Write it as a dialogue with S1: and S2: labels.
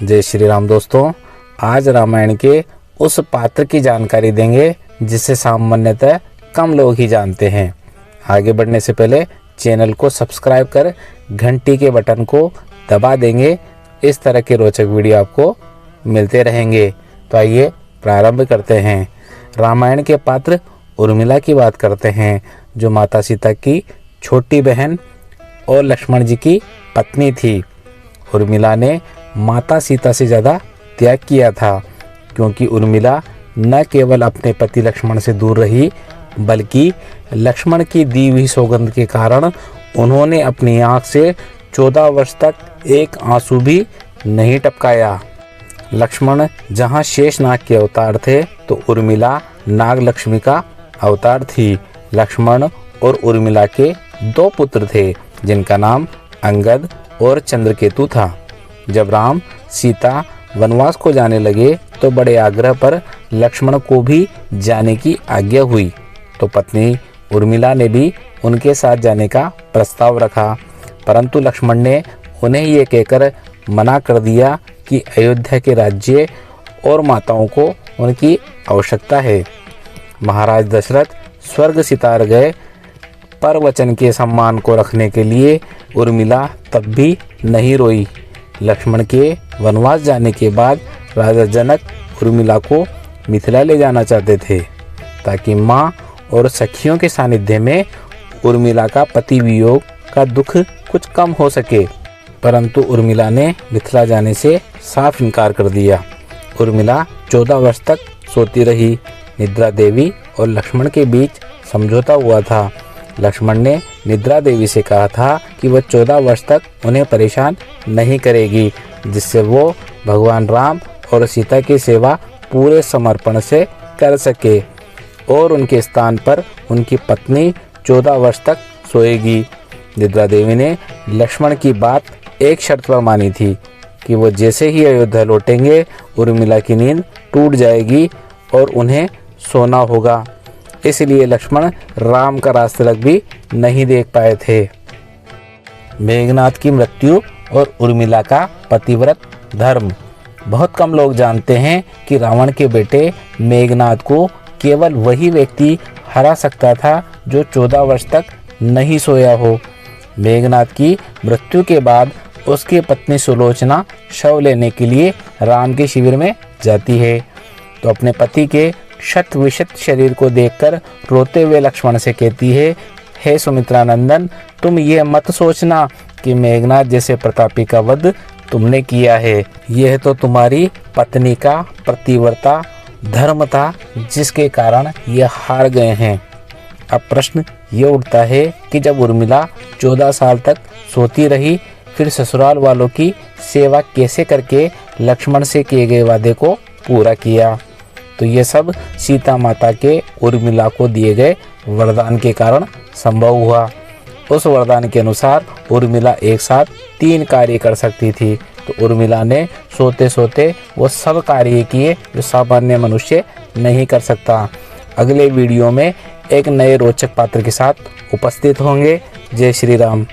S1: जय श्री राम दोस्तों, आज रामायण के उस पात्र की जानकारी देंगे जिसे सामान्यतः कम लोग ही जानते हैं। आगे बढ़ने से पहले चैनल को सब्सक्राइब कर घंटी के बटन को दबा देंगे। इस तरह के रोचक वीडियो आपको मिलते रहेंगे। तो आइए प्रारंभ करते हैं। रामायण के पात्र उर्मिला की बात करते हैं, जो माता सीता की छोटी बहन और लक्ष्मण जी की पत्नी थी। उर्मिला ने माता सीता से ज़्यादा त्याग किया था, क्योंकि उर्मिला न केवल अपने पति लक्ष्मण से दूर रही, बल्कि लक्ष्मण की दी हुई सौगंध के कारण उन्होंने अपनी आँख से 14 वर्ष तक एक आंसू भी नहीं टपकाया। लक्ष्मण जहाँ शेषनाग के अवतार थे, तो उर्मिला नागलक्ष्मी का अवतार थी। लक्ष्मण और उर्मिला के 2 पुत्र थे, जिनका नाम अंगद और चंद्रकेतु था। जब राम सीता वनवास को जाने लगे, तो बड़े आग्रह पर लक्ष्मण को भी जाने की आज्ञा हुई। तो पत्नी उर्मिला ने भी उनके साथ जाने का प्रस्ताव रखा, परंतु लक्ष्मण ने उन्हें ये कहकर मना कर दिया कि अयोध्या के राज्य और माताओं को उनकी आवश्यकता है। महाराज दशरथ स्वर्ग सितार गए, पर वचन के सम्मान को रखने के लिए उर्मिला तब भी नहीं रोई। लक्ष्मण के वनवास जाने के बाद राजा जनक उर्मिला को मिथिला ले जाना चाहते थे, ताकि माँ और सखियों के सानिध्य में उर्मिला का पति वियोग का दुख कुछ कम हो सके। परंतु उर्मिला ने मिथिला जाने से साफ इनकार कर दिया। उर्मिला 14 वर्ष तक सोती रही। निद्रा देवी और लक्ष्मण के बीच समझौता हुआ था। लक्ष्मण ने निद्रा देवी से कहा था कि वह 14 वर्ष तक उन्हें परेशान नहीं करेगी, जिससे वो भगवान राम और सीता की सेवा पूरे समर्पण से कर सके, और उनके स्थान पर उनकी पत्नी 14 वर्ष तक सोएगी। निद्रा देवी ने लक्ष्मण की बात एक शर्त पर मानी थी कि वो जैसे ही अयोध्या लौटेंगे, उर्मिला की नींद टूट जाएगी और उन्हें सोना होगा। इसलिए लक्ष्मण राम का राजतिलक भी नहीं देख पाए थे। मेघनाद की मृत्यु और उर्मिला का पतिव्रत धर्म। बहुत कम लोग जानते हैं कि रावण के बेटे मेघनाद को केवल वही व्यक्ति हरा सकता था जो 14 वर्ष तक नहीं सोया हो। मेघनाद की मृत्यु के बाद उसकी पत्नी सुलोचना शव लेने के लिए राम के शिविर में जाती है, तो अपने पति के शत विशत शरीर को देखकर रोते हुए लक्ष्मण से कहती है, हे सुमित्रा नंदन, तुम ये मत सोचना कि मेघनाद जैसे प्रतापी का वध तुमने किया है। यह तो तुम्हारी पत्नी का प्रतिव्रता धर्म था, जिसके कारण ये हार गए हैं। अब प्रश्न ये उठता है कि जब उर्मिला 14 साल तक सोती रही, फिर ससुराल वालों की सेवा कैसे करके लक्ष्मण से किए गए वादे को पूरा किया? तो ये सब सीता माता के उर्मिला को दिए गए वरदान के कारण संभव हुआ। उस वरदान के अनुसार उर्मिला एक साथ 3 कार्य कर सकती थी। तो उर्मिला ने सोते सोते वो सब कार्य किए जो सामान्य मनुष्य नहीं कर सकता। अगले वीडियो में एक नए रोचक पात्र के साथ उपस्थित होंगे। जय श्री राम।